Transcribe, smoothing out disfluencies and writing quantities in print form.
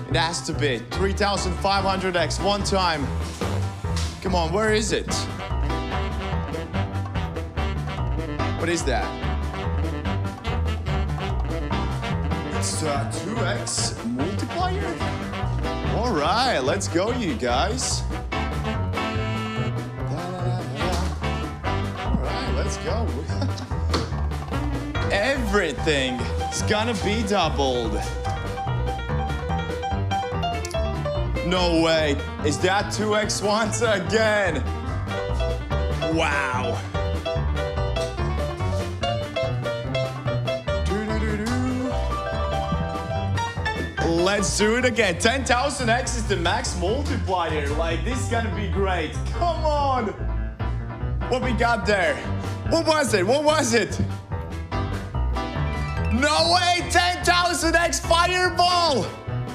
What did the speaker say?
It has to be. 3,500x one time. Come on, where is it? What is that? It's a 2x multiplier? All right, let's go, you guys. All right, let's go. Everything is gonna be doubled. No way. Is that 2x once again? Wow. Let's do it again. 10,000x is the max multiplier. Like, this is gonna be great. Come on. What we got there? What was it? What was it? No way, 10,000x fireball.